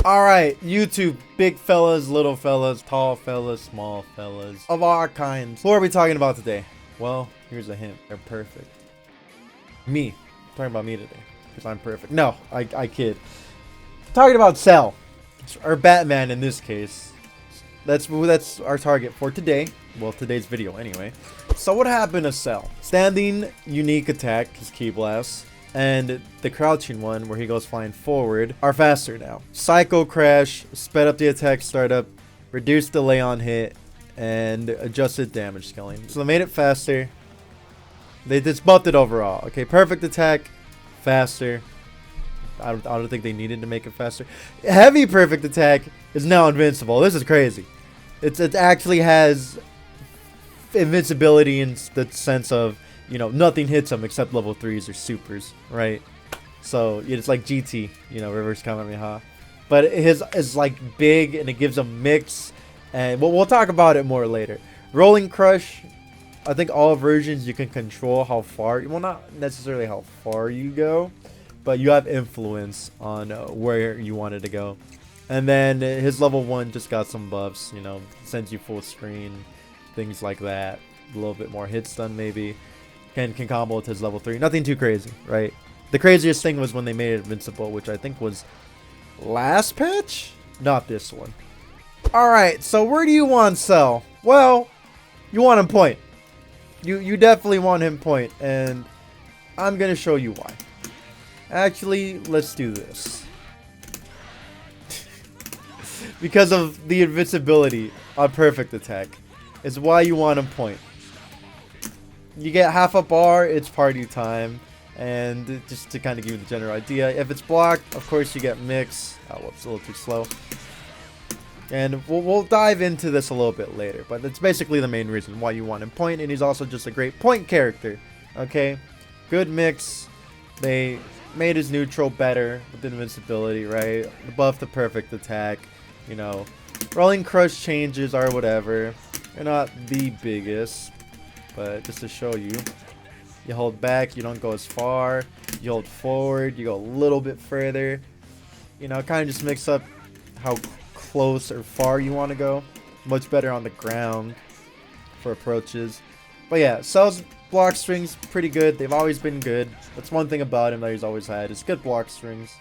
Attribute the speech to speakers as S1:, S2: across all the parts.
S1: Alright, YouTube, big fellas, little fellas, tall fellas, small fellas, of all kinds. Who are we talking about today? Well, here's a hint. They're perfect. Me. I'm talking about me today. Because I'm perfect. No, I kid. Talking about Cell. Or Batman in this case. That's our target for today. Well, today's video anyway. So what happened to Cell? Standing unique attack, his Ki Blast, and the crouching one where he goes flying forward are faster now. Psycho Crash sped up the attack startup, reduced delay on hit, and adjusted damage scaling. So they made it faster. They just buffed it overall. Okay, perfect attack, faster. I don't think they needed to make it faster. Heavy perfect attack is now invincible. This is crazy. It actually has invincibility in the sense of, you know, nothing hits him except level 3s or supers, right? So it's like GT, you know, reverse Kamehameha. But his is like big and it gives a mix, and we'll talk about it more later. Rolling Crush, I think all versions you can control how far, well, not necessarily how far you go, but you have influence on where you wanted to go. And then his level 1 just got some buffs, you know, sends you full screen, things like that. A little bit more hit stun maybe. Can combo with his level 3. Nothing too crazy, right? The craziest thing was when they made it invincible, which I think was last patch? Not this one. Alright, so where do you want Cell? Well, you want him point. You definitely want him point, and I'm gonna show you why. Actually, let's do this. Because of the invincibility on perfect attack is why you want him point. You get half a bar, it's party time, and just to kind of give you the general idea, if it's blocked, of course you get mix. Oh, whoops, a little too slow. And we'll dive into this a little bit later, but it's basically the main reason why you want him point, and he's also just a great point character. Okay, good mix. They made his neutral better with invincibility, right? Buff the perfect attack. You know, rolling crush changes are whatever. They're not the biggest, but just to show you, you hold back, you don't go as far. You hold forward, you go a little bit further. You know, kind of just mix up how close or far you want to go. Much better on the ground for approaches. But yeah, Cell's block strings pretty good. They've always been good. That's one thing about him that he's always had, is good block strings,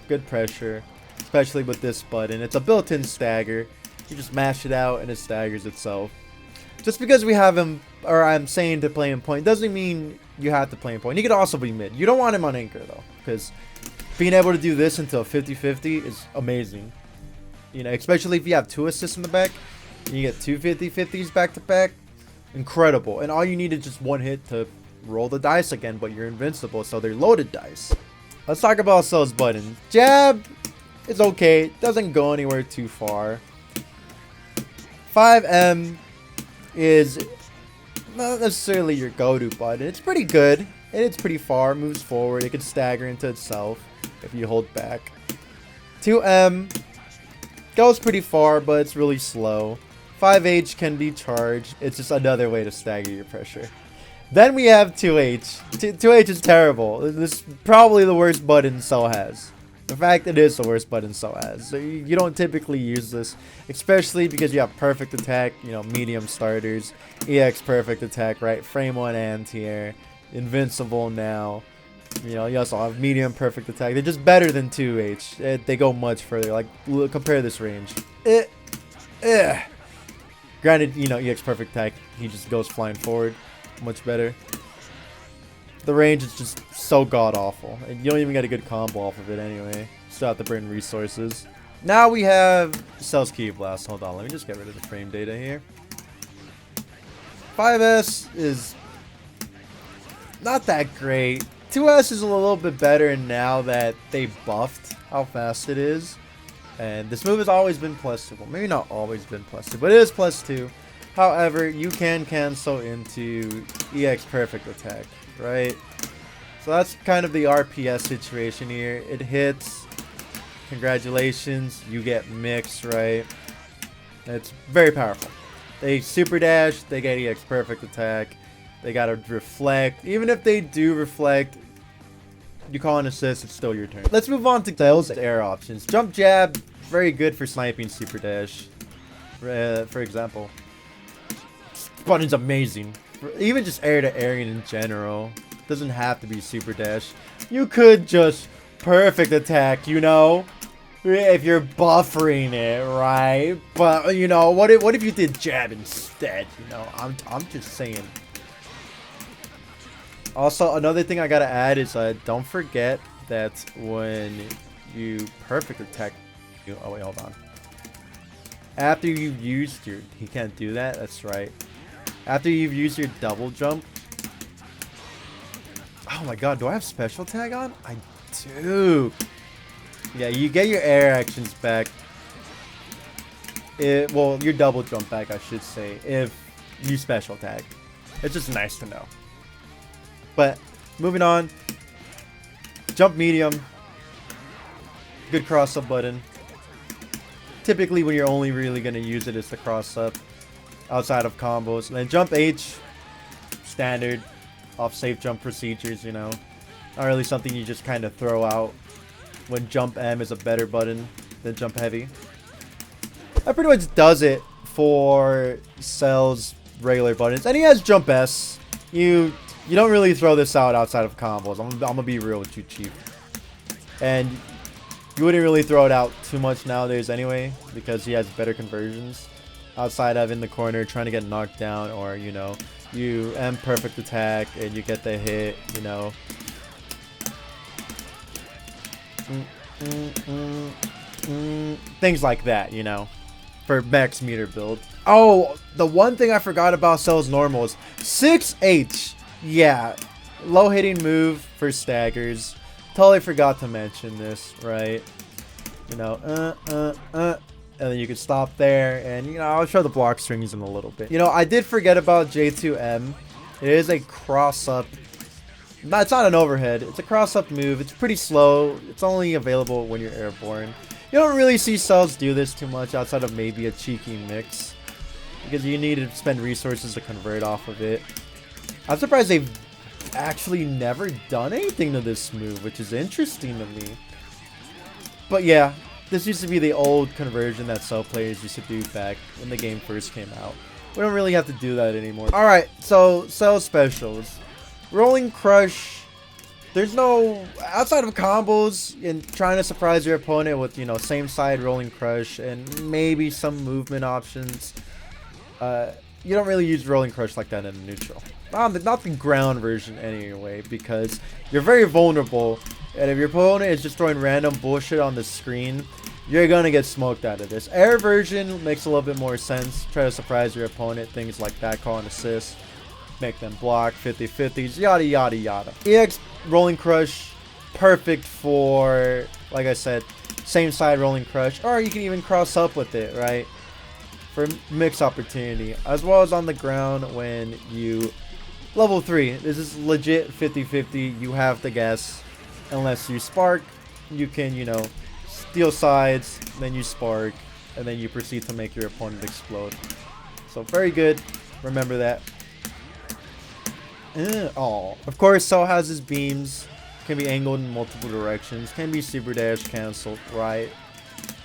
S1: good pressure. Especially with this button. It's a built-in stagger. You just mash it out and it staggers itself. Just because we have him, or I'm saying to play him point, doesn't mean you have to play him point. He could also be mid. You don't want him on anchor though, because being able to do this into a 50-50 is amazing. You know, especially if you have 2 assists in the back, and you get 2 50-50s back to back. Incredible. And all you need is just 1 hit to roll the dice again, but you're invincible, so they're loaded dice. Let's talk about Cell's button. Jab. It's okay. Doesn't go anywhere too far. 5M is not necessarily your go-to button. It's pretty good. And it's pretty far. Moves forward. It can stagger into itself if you hold back. 2M goes pretty far, but it's really slow. 5H can be charged. It's just another way to stagger your pressure. Then we have 2H. 2H is terrible. This is probably the worst button Cell has. In fact, it is the worst button Cell has. So you don't typically use this, especially because you have perfect attack, you know, medium starters, EX perfect attack, right? Frame 1 anti-air, invincible now. You know, you also have medium perfect attack. They're just better than 2H. They go much further. Like, compare this range. Granted, you know, EX perfect attack, he just goes flying forward. Much better. The range is just so god-awful, and you don't even get a good combo off of it anyway. Still have to burn resources. Now we have Cell's Ki Blast. Hold on, let me just get rid of the frame data here. 5S is not that great. 2S is a little bit better now that they buffed how fast it is. And this move has always been +2. Well, maybe not always been +2, but it is +2. However, you can cancel into EX perfect attack, right? So that's kind of the RPS situation here. It hits. Congratulations, you get mix, right? It's very powerful. They super dash, they get EX perfect attack. They gotta reflect. Even if they do reflect, you call an assist, it's still your turn. Let's move on to Cell's air options. Jump jab, very good for sniping super dash. For example, this button's amazing. Even just air to air in general. Doesn't have to be super dash. You could just perfect attack, you know, if you're buffering it, right? But you know, what if you did jab instead? You know, I'm just saying. Also, another thing I gotta add is don't forget that when you perfect attack, oh wait, hold on. After you've used your, he can't do that. That's right. After you've used your double jump. Oh my god, do I have special tag on? I do. Yeah, you get your air actions back. Well, your double jump back, I should say, if you special tag. It's just nice to know. But moving on. Jump medium. Good cross up button. Typically when you're only really going to use it is the cross up outside of combos. And then jump H. Standard. Off safe jump procedures, you know. Not really something you just kind of throw out when jump M is a better button than jump heavy. That pretty much does it for Cell's regular buttons. And he has jump S. You don't really throw this out outside of combos. I'm gonna be real with you, Chief. And you wouldn't really throw it out too much nowadays anyway, because he has better conversions outside of in the corner trying to get knocked down, or you know, you M perfect attack and you get the hit, you know. Things like that, you know, for max meter build. Oh, the one thing I forgot about Cell's normal is 6H. Yeah, low hitting move for staggers. Totally forgot to mention this, right? You know, and then you can stop there, and you know, I'll show the block strings in a little bit. You know, I did forget about J2M. It is a cross up. No, it's not an overhead. It's a cross up move. It's pretty slow. It's only available when you're airborne. You don't really see Cells do this too much outside of maybe a cheeky mix, because you need to spend resources to convert off of it. I'm surprised they've actually never done anything to this move, which is interesting to me. But yeah, this used to be the old conversion that Cell players used to do back when the game first came out. We don't really have to do that anymore. Alright, so Cell specials. Rolling Crush. There's no, outside of combos and trying to surprise your opponent with, you know, same side Rolling Crush and maybe some movement options. You don't really use Rolling Crush like that in a neutral. Not the ground version anyway, because you're very vulnerable, and if your opponent is just throwing random bullshit on the screen, you're gonna get smoked out of this. Air version makes a little bit more sense. Try to surprise your opponent, things like that, call and assist, make them block, 50-50s, yada yada yada. EX Rolling Crush, perfect for, like I said, same side Rolling Crush, or you can even cross up with it, right? For mix opportunity, as well as on the ground when you level 3. This is legit 50-50. You have to guess. Unless you spark, you can, you know, steal sides, then you spark, and then you proceed to make your opponent explode. So very good. Remember that. Oh, of course, Cell has his beams. Can be angled in multiple directions. Can be super dash canceled, right?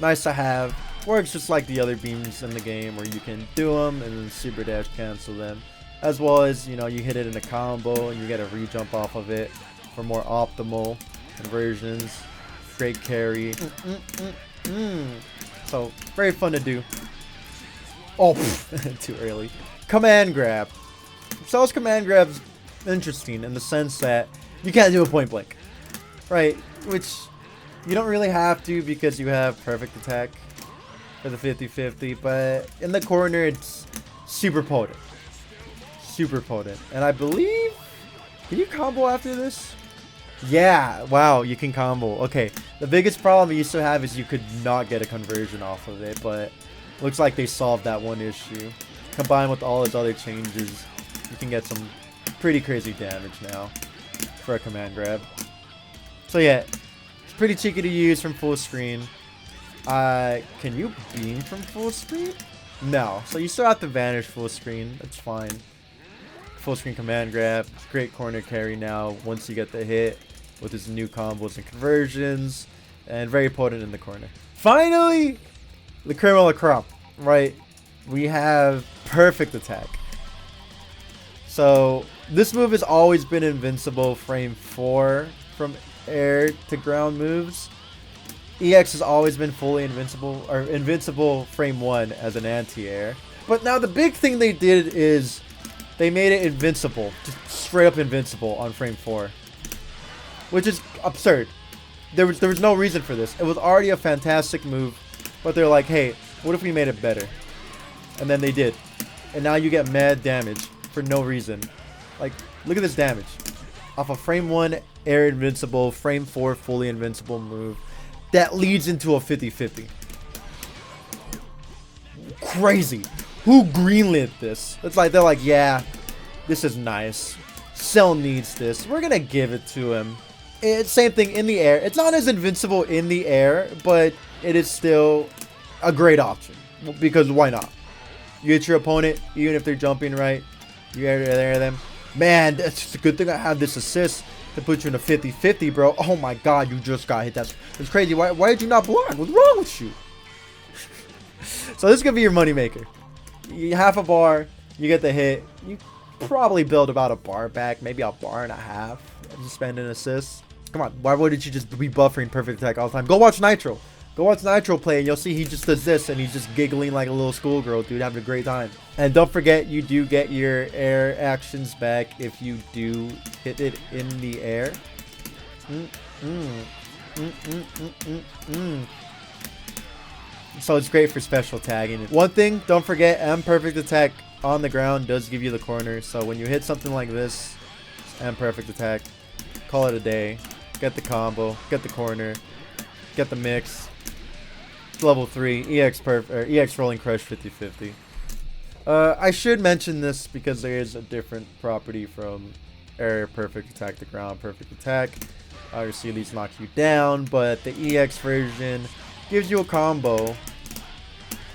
S1: Nice to have. Works just like the other beams in the game, where you can do them and then super dash cancel them. As well as, you know, you hit it in a combo and you get a re-jump off of it for more optimal conversions. Great carry. So, very fun to do. Oh, too early. Command grab. Cell's command grab's interesting in the sense that you can't do a point blank. Right? Which you don't really have to, because you have perfect attack for the 50-50. But in the corner, it's super potent. Super potent. And I believe, can you combo after this? Yeah, wow, you can combo. Okay, the biggest problem you used to have is you could not get a conversion off of it, but looks like they solved that one issue. Combined with all its other changes, you can get some pretty crazy damage now for a command grab. So yeah, it's pretty cheeky to use from full screen. Can you beam from full screen? No, so you still have to vanish full screen. That's fine. Full screen command grab, great corner carry now once you get the hit with his new combos and conversions. and very potent in the corner. Finally, the cream of the crop, right? We have perfect attack. So this move has always been invincible frame 4 from air to ground moves. EX has always been fully invincible, or invincible frame 1 as an anti-air. But now the big thing they did is they made it invincible, just straight up invincible on frame 4, which is absurd. There was no reason for this. It was already a fantastic move, but they're like, hey, what if we made it better? And then they did, and now you get mad damage for no reason. Like, look at this damage off a frame 1 air invincible, frame 4 fully invincible move that leads into a 50-50. Crazy. Who greenlit this? It's like they're like, yeah, this is nice. Cell needs this. We're gonna give it to him. It's same thing in the air. It's not as invincible in the air, but it is still a great option, because why not? You hit your opponent, even if they're jumping right, you air them. Man, that's just a good thing I have this assist to put you in a 50-50, bro. Oh my god, you just got hit. That's crazy. Why did you not block? What's wrong with you? So this is gonna be your moneymaker. You half a bar, you get the hit. You probably build about a bar back, maybe a bar and a half. You spend an assist. Come on, why wouldn't you just be buffering perfect attack all the time? Go watch Nitro. Go watch Nitro play, and you'll see he just does this, and he's just giggling like a little schoolgirl, dude, having a great time. And don't forget, you do get your air actions back if you do hit it in the air. So it's great for special tagging. One thing, don't forget, M perfect attack on the ground does give you the corner. So when you hit something like this, M perfect attack, call it a day. Get the combo, get the corner, get the mix. Level 3 EX rolling crush 50-50. I should mention this because there is a different property from air perfect attack to ground perfect attack. Obviously these knock you down, but the EX version gives you a combo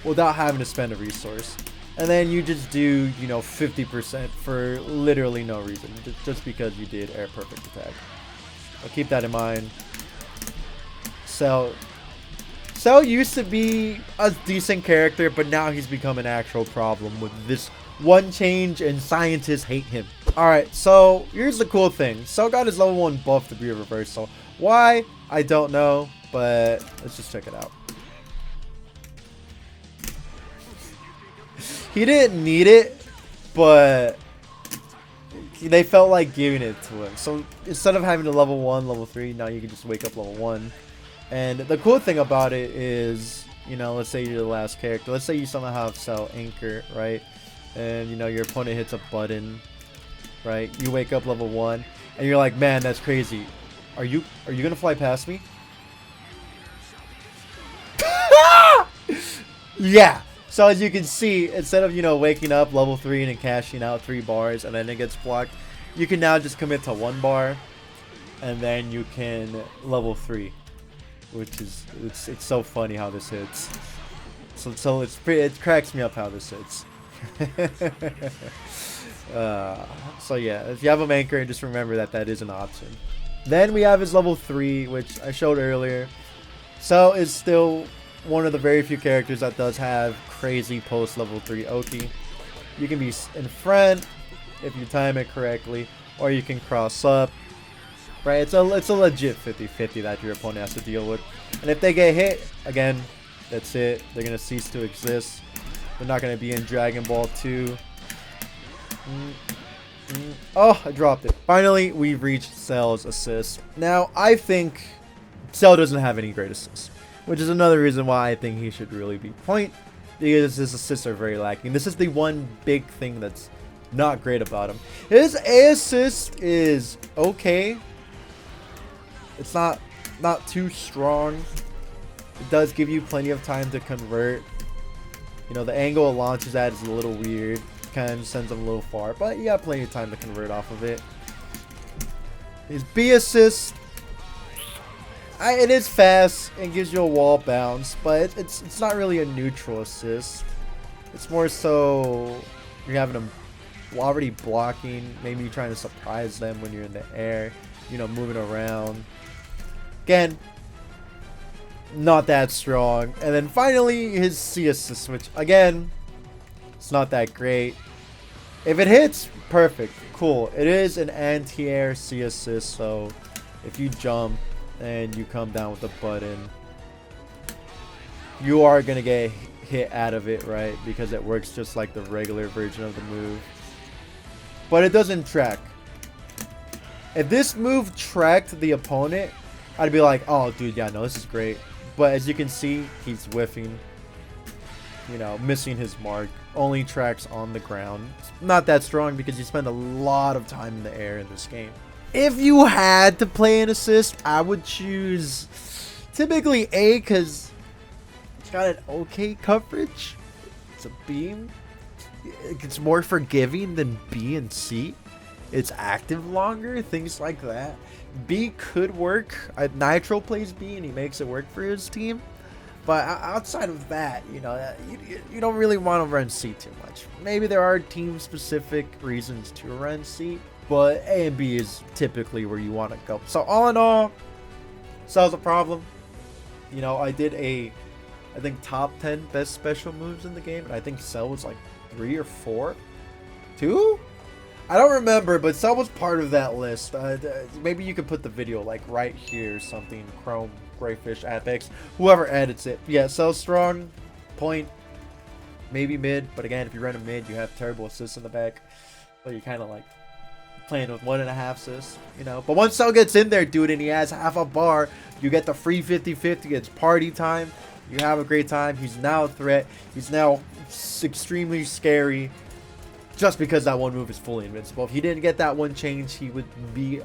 S1: without having to spend a resource, and then you just do, you know, 50% for literally no reason, just because you did air perfect attack. I'll keep that in mind. Cell used to be a decent character, but now he's become an actual problem with this one change, and scientists hate him. Alright, so here's the cool thing. Cell got his level 1 buff to be a reversal. Why? I don't know, but let's just check it out. He didn't need it, but they felt like giving it to him. So instead of having to level 1, level 3, now you can just wake up level 1. And the cool thing about it is, you know, let's say you're the last character. Let's say you somehow have Cell Anchor, right? And, you know, your opponent hits a button, right? You wake up level 1, and you're like, man, that's crazy. Are you gonna fly past me? Yeah. So as you can see, instead of, you know, waking up level 3 and then cashing out 3 bars and then it gets blocked, you can now just commit to 1 bar, and then you can level 3. Which is, it's so funny how this hits. So it cracks me up how this hits. So yeah, if you have a anchor, just remember that is an option. Then we have his level 3, which I showed earlier. Cell is still one of the very few characters that does have crazy post level 3 Oki. You can be in front if you time it correctly, or you can cross up. Right, it's a legit 50-50 that your opponent has to deal with. And if they get hit, again, that's it. They're going to cease to exist. They're not going to be in Dragon Ball 2. Oh, I dropped it. Finally, we've reached Cell's assist. Now, I think Cell doesn't have any great assists, which is another reason why I think he should really be point, because his assists are very lacking. This is the one big thing that's not great about him. His A assist is okay. It's not too strong. It does give you plenty of time to convert. You know, the angle it launches at is a little weird. Kind of sends them a little far, but you got plenty of time to convert off of it. His B assist, it is fast and gives you a wall bounce, but it's not really a neutral assist. It's more so you're having them already blocking, maybe trying to surprise them when you're in the air, you know, moving around. Again, not that strong. And then finally his C assist, which again, it's not that great. If it hits, perfect, cool. It is an anti-air C assist, so if you jump and you come down with a button, you are gonna get hit out of it, right? Because it works just like the regular version of the move. But it doesn't track. If this move tracked the opponent, I'd be like, oh dude, yeah, no, this is great. But as you can see, he's whiffing, you know, missing his mark. Only tracks on the ground. It's not that strong because you spend a lot of time in the air in this game. If you had to play an assist, I would choose typically A, because it's got an okay coverage. It's a beam. It's more forgiving than B and C. It's active longer, things like that. B could work. Nitro plays B and he makes it work for his team. But outside of that, you know, you don't really want to run C too much. Maybe there are team-specific reasons to run C, but A and B is typically where you want to go. So all in all, Cell's a problem. You know, I did I think top 10 best special moves in the game, and I think Cell was like 3 or 4. 2? I don't remember, but Cell was part of that list. Maybe you could put the video like right here or something. Chrome, Grayfish, Apex, whoever edits it. Yeah, Cell's strong. Point, maybe mid. But again, if you run a mid, you have terrible assists in the back. So you're kind of like playing with 1.5 assists, you know. But once Cell gets in there, dude, and he has half a bar, you get the free 50-50. It's party time. You have a great time. He's now a threat. He's now extremely scary. Just because that one move is fully invincible. If he didn't get that one change, he would be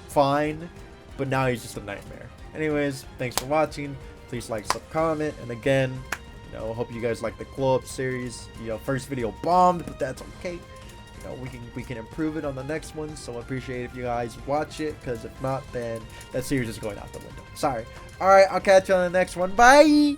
S1: fine. But now he's just a nightmare. Anyways, thanks for watching. Please like, sub, comment. And again, you know, hope you guys like the glow up series. You know, first video bombed, but that's okay. You know, we can improve it on the next one. So I appreciate if you guys watch it. Because if not, then that series is going out the window. Sorry. Alright, I'll catch you on the next one. Bye!